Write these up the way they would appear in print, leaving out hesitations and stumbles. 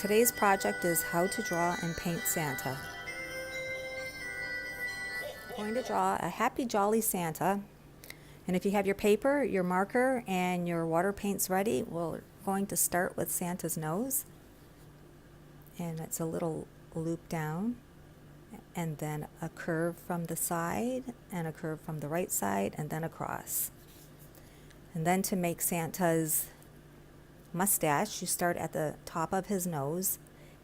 Today's project is how to draw and paint Santa. We're going to draw a happy, jolly Santa. And if you have your paper, your marker, and your water paints ready, we're going to start with Santa's nose. And it's a little loop down, and then a curve from the side, and a curve from the right side, and then across. And then to make Santa's mustache, you start at the top of his nose,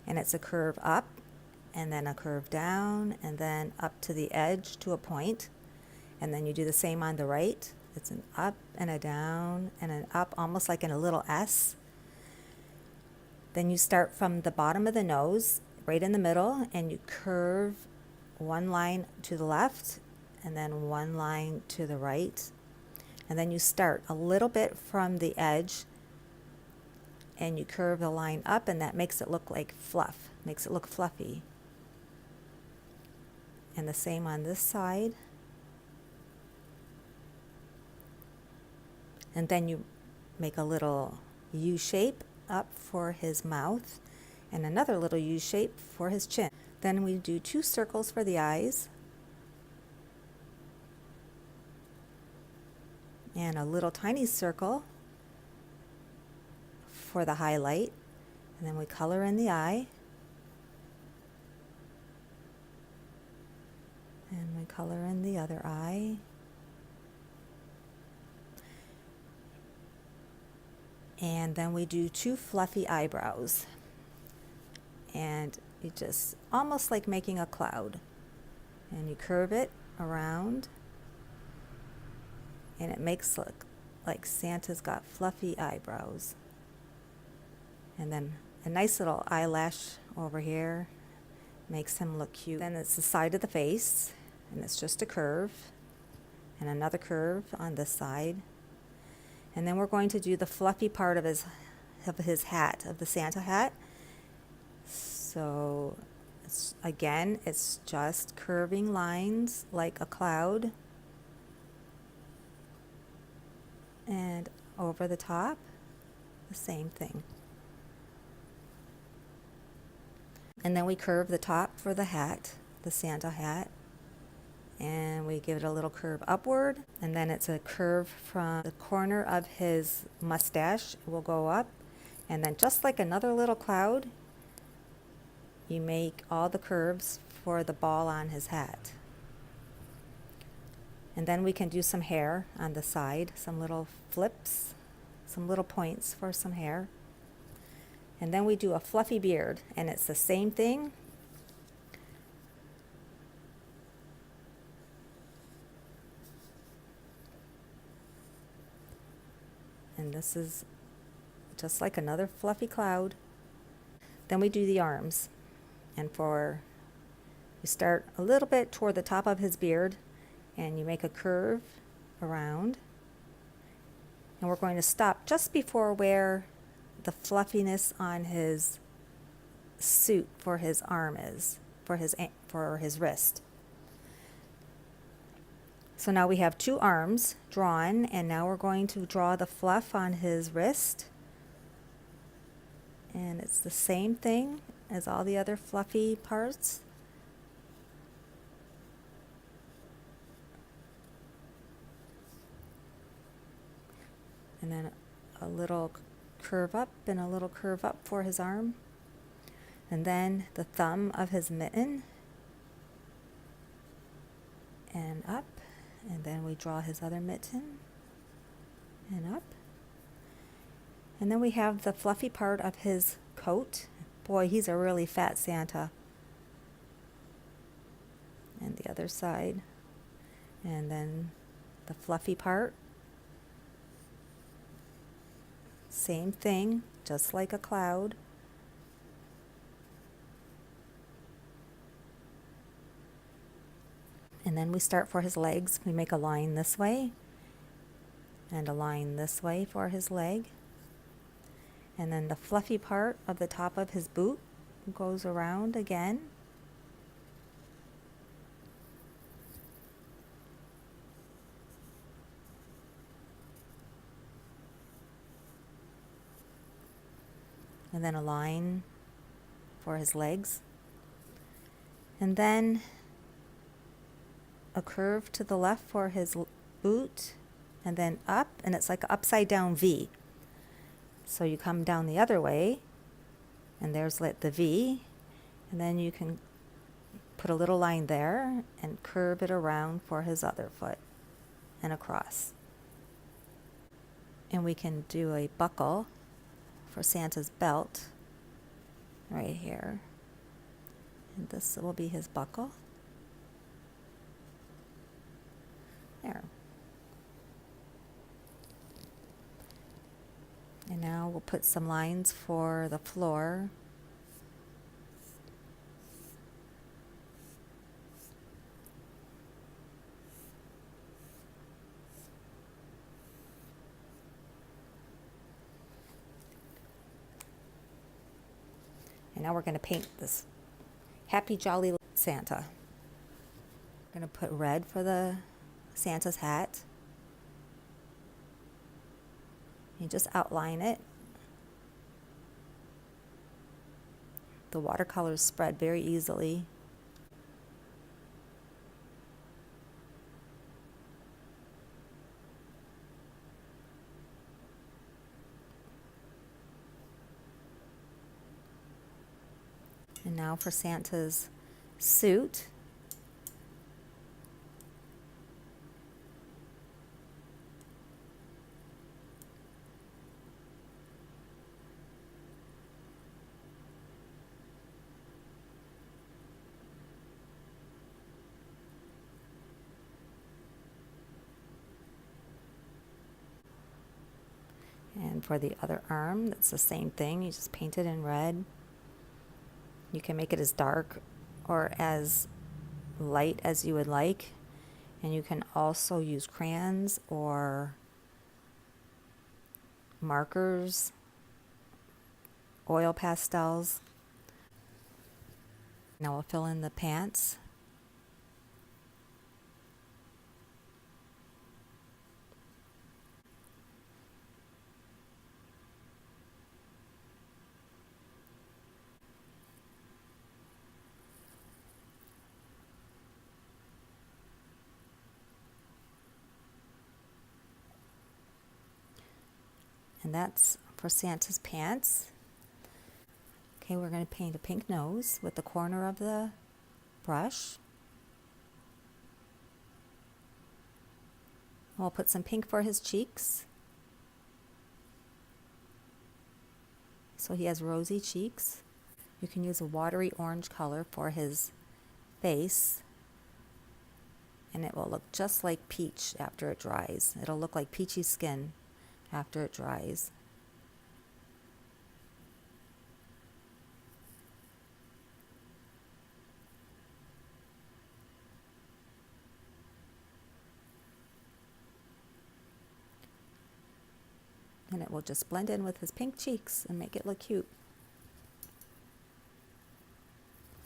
and it's a curve up, and then a curve down, and then up to the edge to a point. And then you do the same on the right. It's an up and a down and an up, almost like in a little S. Then you start from the bottom of the nose, right in the middle, and you curve one line to the left, and then one line to the right. And then you start a little bit from the edge, and you curve the line up, and that makes it look like fluff, makes it look fluffy. And the same on this side. And then you make a little U shape up for his mouth, and another little U shape for his chin. Then we do 2 circles for the eyes, and a little tiny circle for the highlight, and then we color in the eye, and we color in the other eye, and then we do 2 fluffy eyebrows, and you just almost like making a cloud, and you curve it around, and it makes look like Santa's got fluffy eyebrows. And then a nice little eyelash over here makes him look cute. Then it's the side of the face, and it's just a curve, and another curve on this side. And then we're going to do the fluffy part of his hat, of the Santa hat. So it's just curving lines like a cloud, and over the top, the same thing. And then we curve the top for the hat, the Santa hat, and we give it a little curve upward, and then it's a curve from the corner of his mustache. It will go up, and then just like another little cloud, you make all the curves for the ball on his hat. And then we can do some hair on the side, some little flips, some little points for some hair. And then we do a fluffy beard, and it's the same thing. And this is just like another fluffy cloud. Then we do the arms, and you start a little bit toward the top of his beard, and you make a curve around, and we're going to stop just before where the fluffiness on his suit for his arm is, for his wrist. So now we have 2 arms drawn, and now we're going to draw the fluff on his wrist. And it's the same thing as all the other fluffy parts. And then a little curve up and a little curve up for his arm. And then the thumb of his mitten, and up. And then we draw his other mitten, and up. And then we have the fluffy part of his coat. Boy, he's a really fat Santa. And the other side. And then the fluffy part. Same thing, just like a cloud. And then we start for his legs. We make a line this way, and a line this way for his leg. And then the fluffy part of the top of his boot goes around again. And then a line for his legs. And then a curve to the left for his boot, and then up, and it's like an upside down V. So you come down the other way, and there's the V, and then you can put a little line there and curve it around for his other foot and across. And we can do a buckle for Santa's belt right here. And this will be his buckle. There. And now we'll put some lines for the floor. And now we're going to paint this happy, jolly Santa. We're going to put red for the Santa's hat. You just outline it. The watercolors spread very easily. And now for Santa's suit. And for the other arm, that's the same thing. You just paint it in red. You can make it as dark or as light as you would like. And you can also use crayons or markers, oil pastels. Now we'll fill in the pants. And that's for Santa's pants. Okay, we're going to paint a pink nose with the corner of the brush. We'll put some pink for his cheeks. So he has rosy cheeks. You can use a watery orange color for his face. And it will look just like peach after it dries. It'll look like peachy skin after it dries. And it will just blend in with his pink cheeks and make it look cute.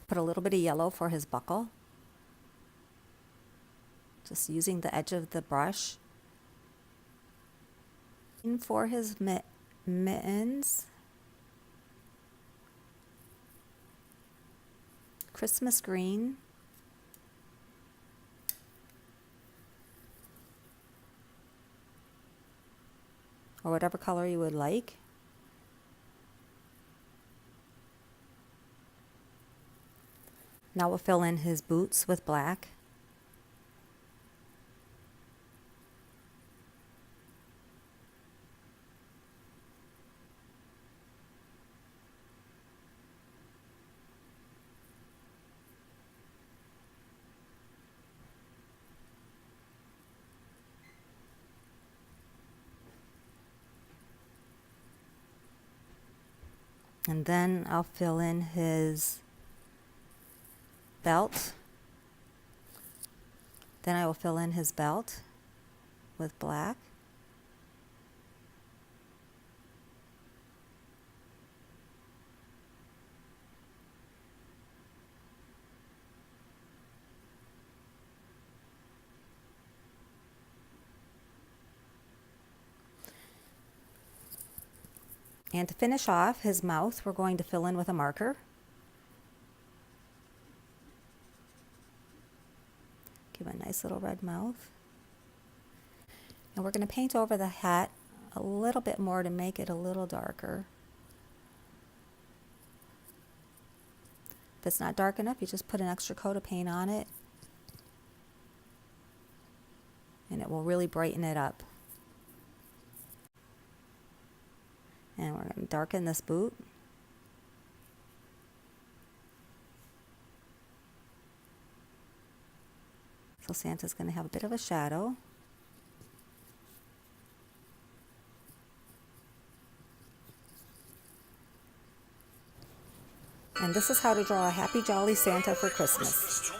Put a little bit of yellow for his buckle. Just using the edge of the brush. And for his mittens, Christmas green. Or whatever color you would like. Now we'll fill in his boots with black. And then I'll fill in his belt. Then I will fill in his belt with black. And to finish off his mouth, we're going to fill in with a marker. Give him a nice little red mouth. And we're going to paint over the hat a little bit more to make it a little darker. If it's not dark enough, you just put an extra coat of paint on it, and it will really brighten it up. And we're going to darken this boot. So Santa's going to have a bit of a shadow. And this is how to draw a happy, jolly Santa for Christmas.